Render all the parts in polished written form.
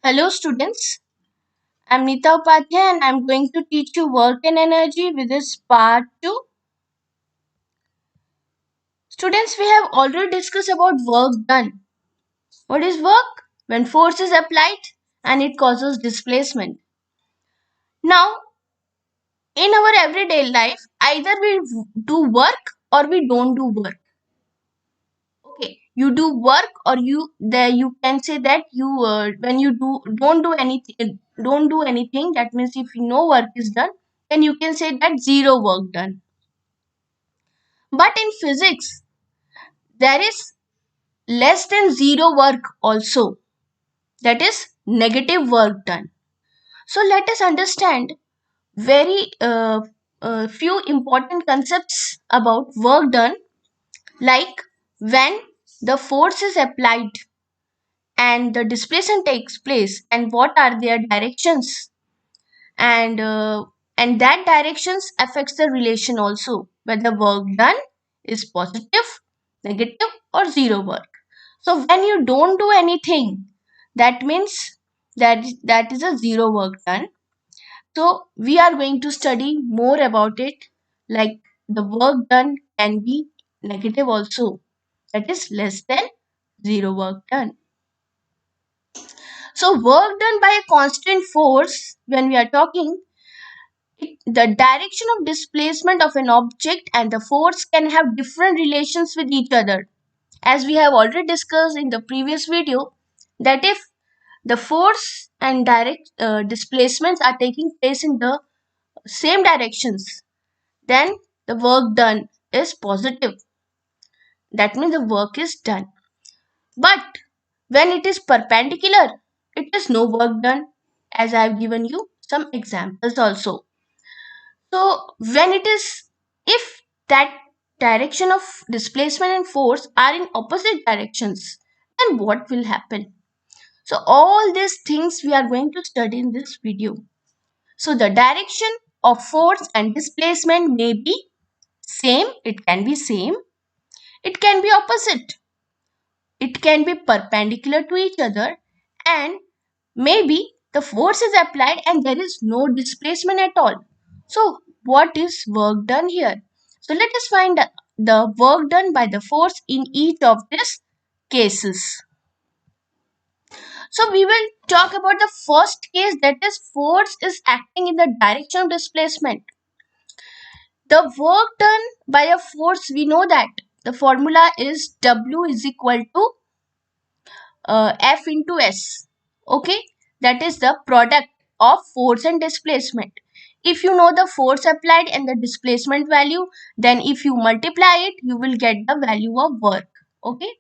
Hello students, I'm Nita Upadhyay and I'm going to teach you work and energy with this part 2. Students, we have already discussed about work done. What is work? When force is applied and it causes displacement. Now, in our everyday life, either we do work or we don't do work. Okay, you do work or you can say that you when you don't do anything, that means if no work is done, then you can say that zero work done. But in physics, there is less than zero work also, that is negative work done. So let us understand very few important concepts about work done, like when the force is applied and the displacement takes place and what are their directions, and that directions affects the relation also, whether work done is positive, negative or zero work. So when you don't do anything, that means that is a zero work done. So we are going to study more about it, like the work done can be negative also, that is less than zero work done. So work done by a constant force, when we are talking, the direction of displacement of an object and the force can have different relations with each other. As we have already discussed in the previous video, that if the force and direct displacements are taking place in the same directions, then the work done is positive. That means the work is done. But when it is perpendicular, it is no work done, as I have given you some examples also. So when it is, if that direction of displacement and force are in opposite directions, then what will happen? So all these things we are going to study in this video. So the direction of force and displacement may be same, it can be same, it can be opposite, it can be perpendicular to each other, and maybe the force is applied and there is no displacement at all. So what is work done here? So let us find the work done by the force in each of these cases. So we will talk about the first case, that is force is acting in the direction of displacement. The work done by a force, we know that the formula is W is equal to F into S. Okay, that is the product of force and displacement. If you know the force applied and the displacement value, then if you multiply it, you will get the value of work. Okay,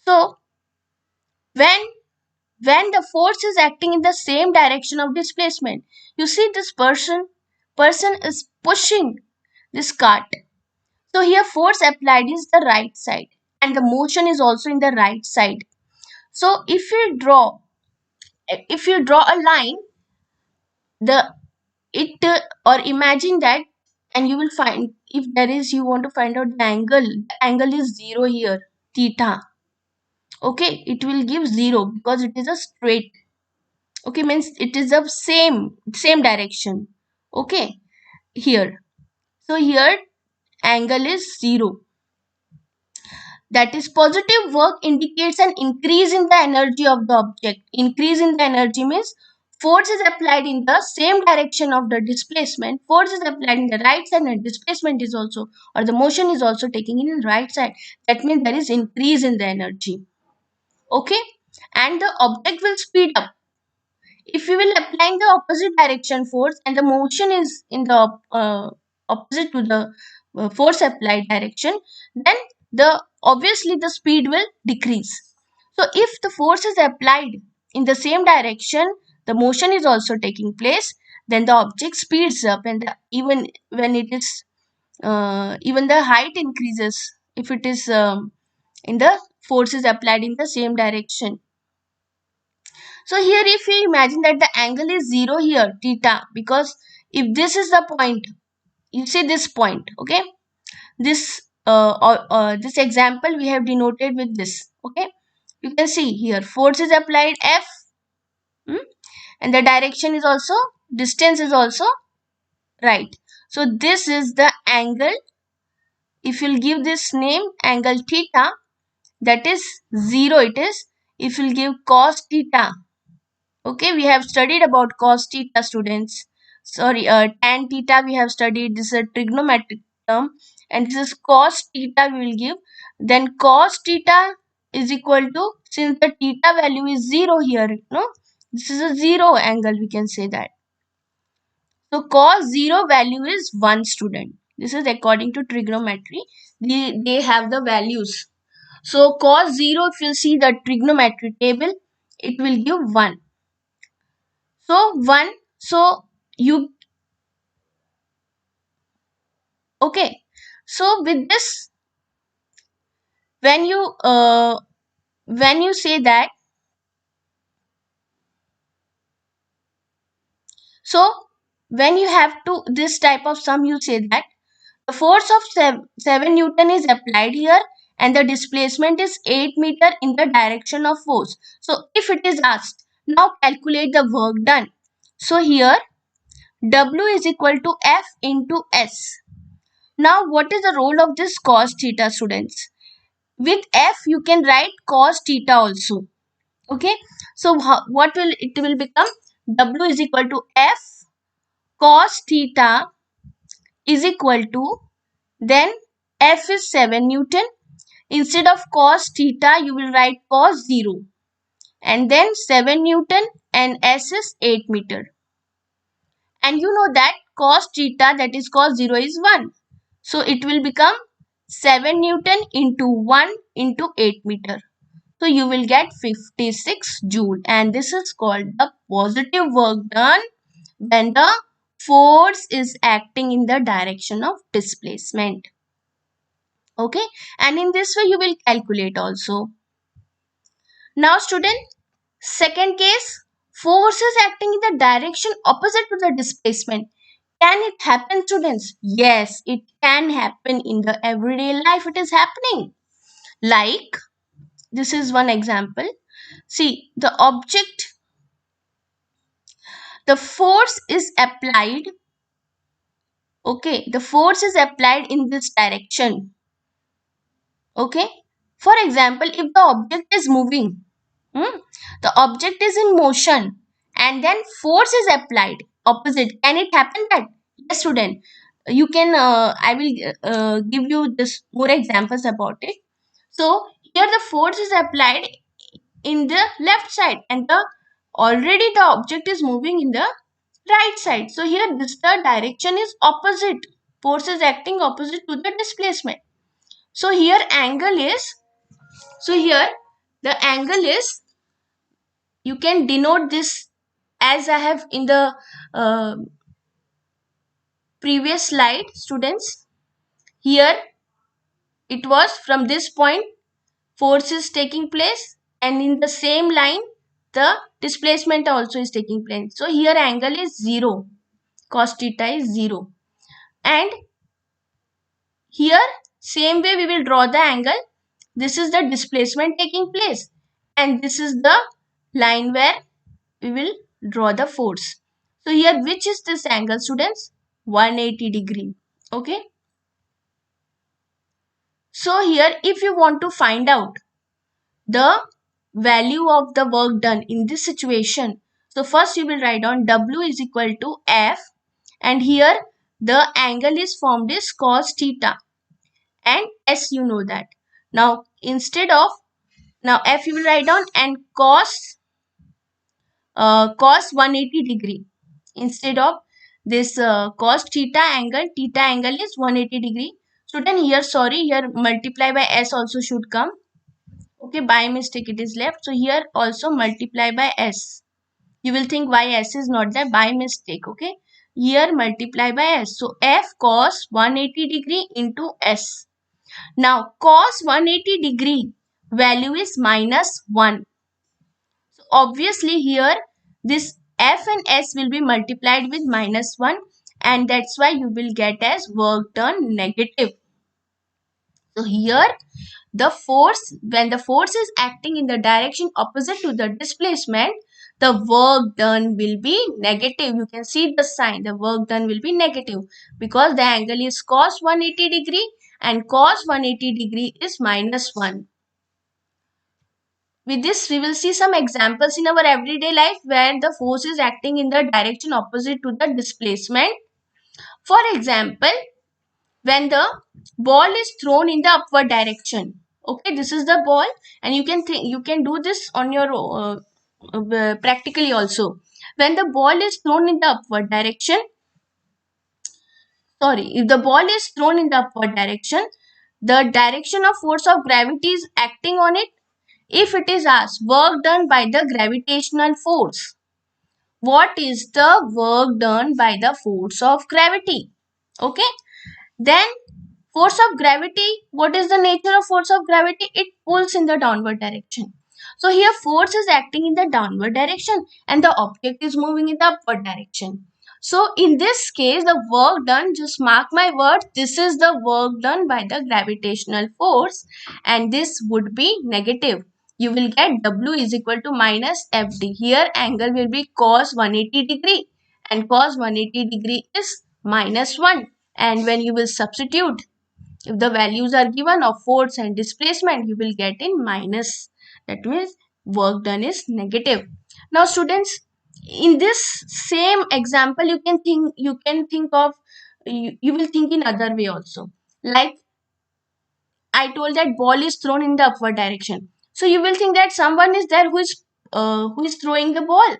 so when the force is acting in the same direction of displacement, you see this person is pushing this cart. So here force applied is the right side and the motion is also in the right side. So if you draw a line, the it or imagine that, and you will find, if there is, you want to find out the angle is 0 here, theta. Okay, it will give 0 because it is a straight. Okay, means it is of same direction. Okay, here, so here angle is 0. That is, positive work indicates an increase in the energy of the object. Increase in the energy means force is applied in the same direction of the displacement. Force is applied in the right side and displacement is also, or the motion is also taking in the right side. That means there is increase in the energy. Okay, and the object will speed up. If we will apply the opposite direction force and the motion is in the opposite to the force applied direction, then the obviously the speed will decrease. So if the force is applied in the same direction, the motion is also taking place, then the object speeds up, and even when it is even the height increases if it is in the force is applied in the same direction. So here if you imagine that the angle is 0 here, theta, because if this is the point, you see this point, okay? This example we have denoted with this, okay? You can see here force is applied F Hmm? And the direction is also, distance is also right. So this is the angle. If you'll give this name angle theta, that is 0 it is. If you'll give cos theta, okay, we have studied about cos theta, students. Sorry, tan theta we have studied. This is a trigonometric term, and this is cos theta we will give. Then cos theta is equal to, since the theta value is 0 here, no, this is a 0 angle, we can say that. So cos 0 value is 1, student. This is according to trigonometry. They have the values. So cos 0, if you see the trigonometry table, it will give 1. So 1, so you, okay. So with this, when you say that, so when you have to this type of sum, you say that the force of 7 Newton is applied here and the displacement is 8 meter in the direction of force. So if it is asked, now calculate the work done. So here W is equal to F into S. Now what is the role of this cos theta, students? With F you can write cos theta also. Okay. So what will it will become? W is equal to F cos theta is equal to, then F is 7 Newton. Instead of cos theta, you will write cos 0. And then 7 Newton and S is 8 meter. And you know that cos theta, that is cos 0, is 1. So it will become 7 Newton into 1 into 8 meter. So you will get 56 joule. And this is called the positive work done when the force is acting in the direction of displacement. Okay. And in this way you will calculate also. Now student, second case, force is acting in the direction opposite to the displacement. Can it happen, students? Yes, it can happen in the everyday life. It is happening. Like, this is one example. See, the object, the force is applied. Okay, the force is applied in this direction. Okay. For example, if the object is moving, the object is in motion and then force is applied opposite, can it happen that? Yes, student. You can, I will give you this more examples about it. So here the force is applied in the left side and the already the object is moving in the right side. So here this the direction is opposite. Force is acting opposite to the displacement. So here angle is, so here the angle is, you can denote this as I have in the uh, previous slide, students. Here it was from this point force is taking place and in the same line the displacement also is taking place. So here angle is 0, cos theta is 0, and here same way we will draw the angle. This is the displacement taking place and this is the line where we will draw the force. So here which is this angle, students? 180 degree. Okay. So here if you want to find out the value of the work done in this situation, so first you will write down W is equal to F, and here the angle is formed is cos theta and S, you know that. Now instead of, now F you will write down and cos 180 degree. Instead of this cos theta angle is 180 degree. So then here, sorry, here multiply by S also should come. Okay, by mistake it is left. So here also multiply by S. You will think why S is not there, by mistake. Okay, here multiply by S. So F cos 180 degree into S. Now cos 180 degree value is -1. So obviously here this F and S will be multiplied with -1 and that's why you will get as work done negative. So here the force, when the force is acting in the direction opposite to the displacement, the work done will be negative. You can see the sign, the work done will be negative because the angle is cos 180 degree and cos 180 degree is minus 1. With this, we will see some examples in our everyday life where the force is acting in the direction opposite to the displacement. For example, when the ball is thrown in the upward direction. Okay, this is the ball, and you can do this on your practically also. When the ball is thrown in the upward direction, sorry, if the ball is thrown in the upward direction, the direction of force of gravity is acting on it. If it is asked work done by the gravitational force, what is the work done by the force of gravity? Okay, then force of gravity, what is the nature of force of gravity? It pulls in the downward direction. So here force is acting in the downward direction and the object is moving in the upward direction. So in this case, the work done, just mark my word, this is the work done by the gravitational force and this would be negative. You will get W is equal to minus FD. Here angle will be cos 180 degree and cos 180 degree is minus 1. And when you will substitute, if the values are given of force and displacement, you will get in minus. That means work done is negative. Now students, in this same example, you can think of, you will think in other way also. Like I told that ball is thrown in the upward direction. So you will think that someone is there who is throwing the ball.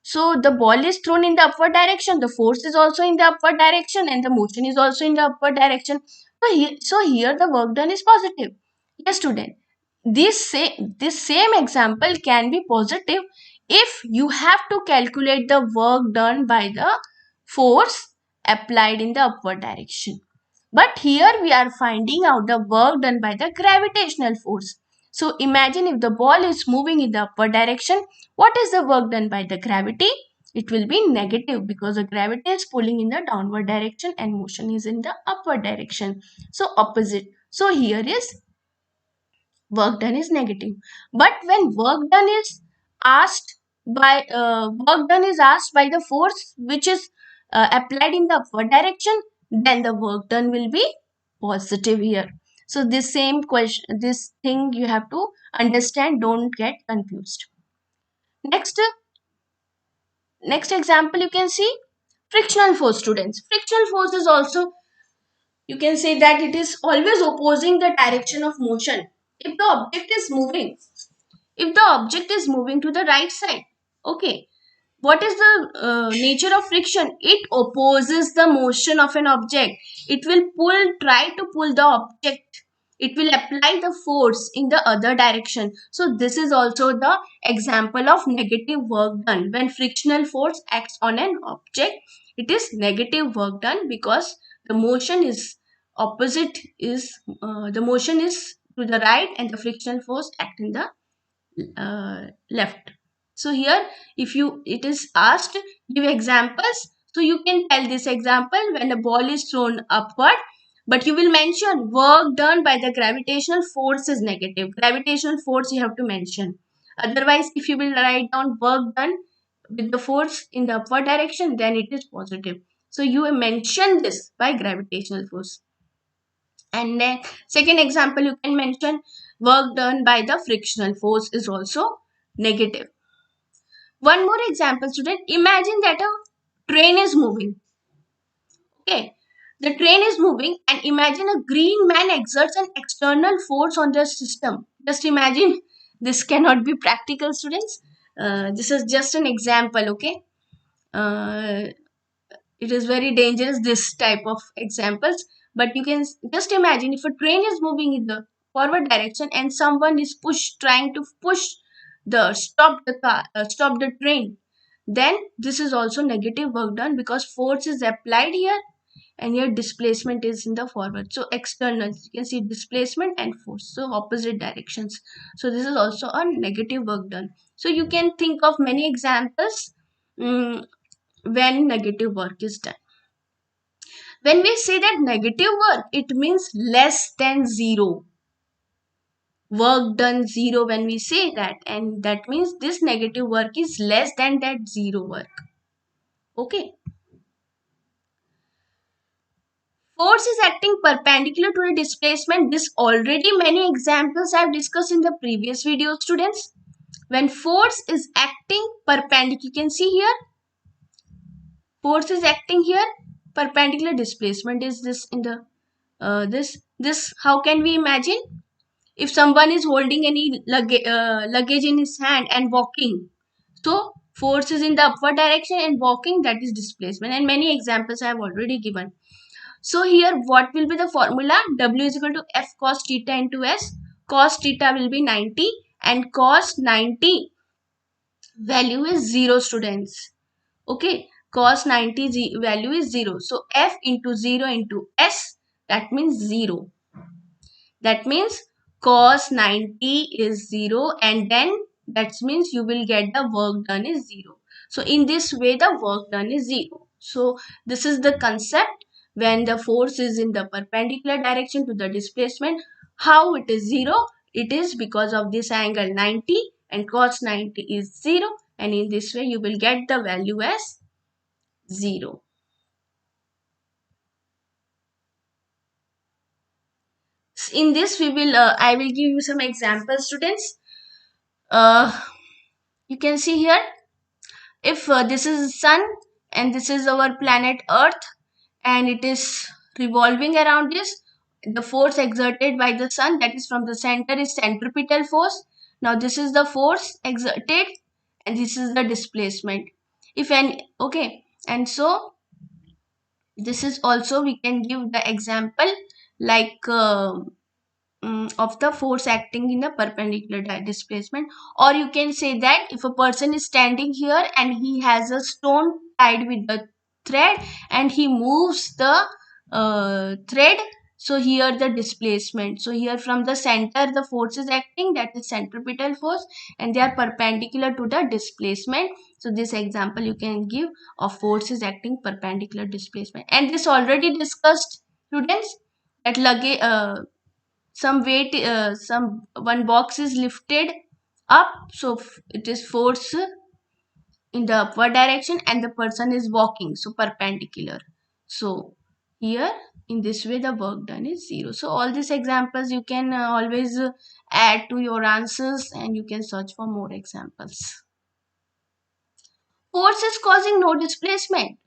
So the ball is thrown in the upward direction. The force is also in the upward direction, and the motion is also in the upward direction. So here the work done is positive. Yes, student. This same example can be positive if you have to calculate the work done by the force applied in the upward direction. But here we are finding out the work done by the gravitational force. So imagine if the ball is moving in the upward direction, what is the work done by the gravity? It will be negative because the gravity is pulling in the downward direction and motion is in the upward direction. So opposite. So here is work done is negative. But when work done is asked by the force which is applied in the upward direction, then the work done will be positive here. So this same question, this thing you have to understand, don't get confused. Next, next example you can see frictional force. Students, frictional force is also, you can say that it is always opposing the direction of motion. If the object is moving, if the object is moving to the right side, okay, what is the nature of friction? It opposes the motion of an object. It will try to pull the object. It will apply the force in the other direction. So this is also the example of negative work done. When frictional force acts on an object, it is negative work done because the motion is opposite, is the motion is to the right and the frictional force act in the left. So here, if you it is asked, give examples. So you can tell this example when the ball is thrown upward, but you will mention work done by the gravitational force is negative. Gravitational force you have to mention. Otherwise, if you will write down work done with the force in the upward direction, then it is positive. So you mention this by gravitational force. And then second example you can mention work done by the frictional force is also negative. One more example, student. Imagine that a train is moving. Okay. The train is moving and imagine a green man exerts an external force on the system. Just imagine, this cannot be practical, students. This is just an example, okay? Uh, it is very dangerous, this type of examples, but you can just imagine if a train is moving in the forward direction and someone is trying to push the stop the train, then this is also negative work done because force is applied here and here displacement is in the forward. So external, you can see displacement and force, so opposite directions. So this is also a negative work done. So you can think of many examples when negative work is done. When we say that negative work, it means less than zero. work done 0 when we say that, and that means this negative work is less than that 0 work. Okay. Force is acting perpendicular to the displacement. This already many examples I have discussed in the previous video, students. When force is acting perpendicular, you can see here, force is acting here, perpendicular displacement is this in the this. How can we imagine? If someone is holding any luggage in his hand and walking, so force is in the upward direction and walking, that is displacement, and many examples I have already given. So here what will be the formula? W is equal to F cos theta into S. Cos theta will be 90 and cos 90 value is 0, students. Okay, cos 90 value is 0. So F into 0 into S, that means 0. That means cos 90 is 0, and then that means you will get the work done is 0. So in this way the work done is 0. So this is the concept when the force is in the perpendicular direction to the displacement. How it is 0? It is because of this angle 90 and cos 90 is 0, and in this way you will get the value as 0. In this we will I will give you some examples, students. You can see here, if this is sun and this is our planet earth and it is revolving around this, the force exerted by the sun, that is from the center, is centripetal force. Now this is the force exerted and this is the displacement. If any, okay, and so this is also we can give the example like of the force acting in a perpendicular displacement. Or you can say that if a person is standing here and he has a stone tied with the thread and he moves the thread, so here the displacement, so here from the center the force is acting, that is centripetal force, and they are perpendicular to the displacement. So this example you can give of force is acting perpendicular displacement. And this already discussed, students, that luggage some weight, some one box is lifted up, so it is force in the upward direction and the person is walking, so perpendicular. So here in this way the work done is 0. So all these examples you can always add to your answers and you can search for more examples. Force is causing no displacement.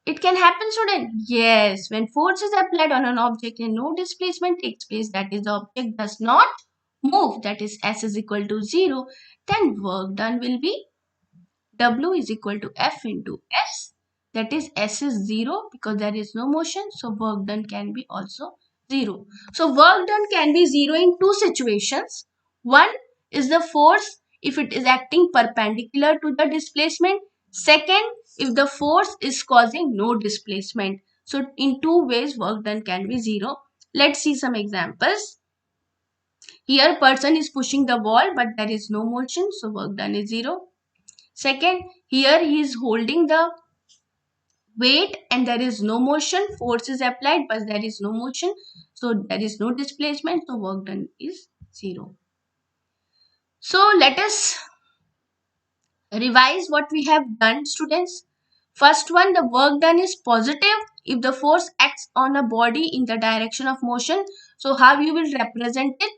It can happen, student. Yes, when force is applied on an object and no displacement takes place, that is the object does not move, that is S is equal to 0, then work done will be W is equal to F into S, that is S is 0 because there is no motion, so work done can be also 0. So work done can be 0 in two situations. One is the force if it is acting perpendicular to the displacement. Second, if the force is causing no displacement. So in two ways work done can be 0. Let's see some examples. Here person is pushing the wall but there is no motion, so work done is 0. Second, here he is holding the weight and there is no motion, force is applied but there is no motion, so there is no displacement, so work done is 0. So let us revise what we have done, students. First one, the work done is positive if the force acts on a body in the direction of motion. So how you will represent it?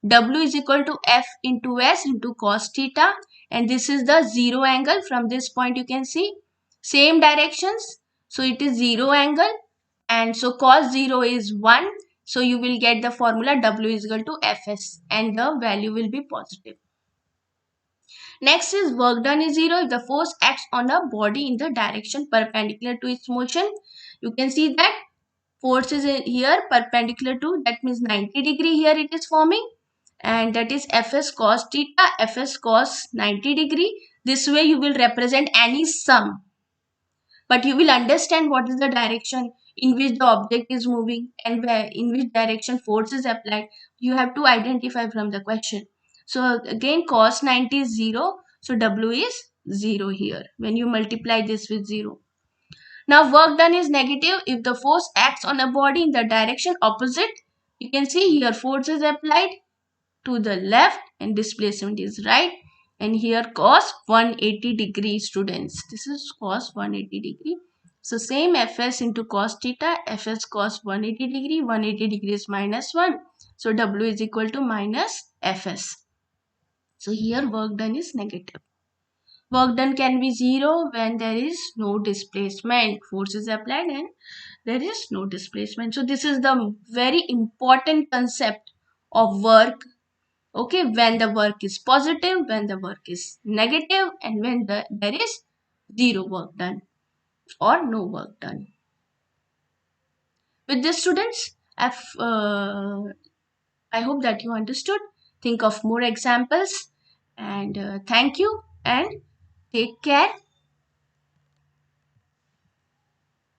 W is equal to F into S into cos theta, and this is the 0 angle. From this point you can see same directions, so it is 0 angle, and so cos 0 is 1, so you will get the formula W is equal to Fs and the value will be positive. Next is work done is 0 if the force acts on a body in the direction perpendicular to its motion. You can see that force is here perpendicular to, that means 90 degree here it is forming, and that is Fs cos theta, Fs cos 90 degree. This way you will represent any sum, but you will understand what is the direction in which the object is moving and where in which direction force is applied. You have to identify from the question. So again cos 90 is 0, so W is 0 here when you multiply this with 0. Now work done is negative if the force acts on a body in the direction opposite You can see here force is applied to the left and displacement is right, and here cos 180 degree, students. This is cos 180 degree. So same Fs into cos theta, Fs cos 180 degree, 180 degree is minus 1. So W is equal to minus Fs. So here work done is negative. Work done can be 0 when there is no displacement. Force is applied and there is no displacement. So this is the very important concept of work. Okay, when the work is positive, when the work is negative, and when there is zero work done or no work done. With this, students, I hope that you understood. Think of more examples, and thank you and take care.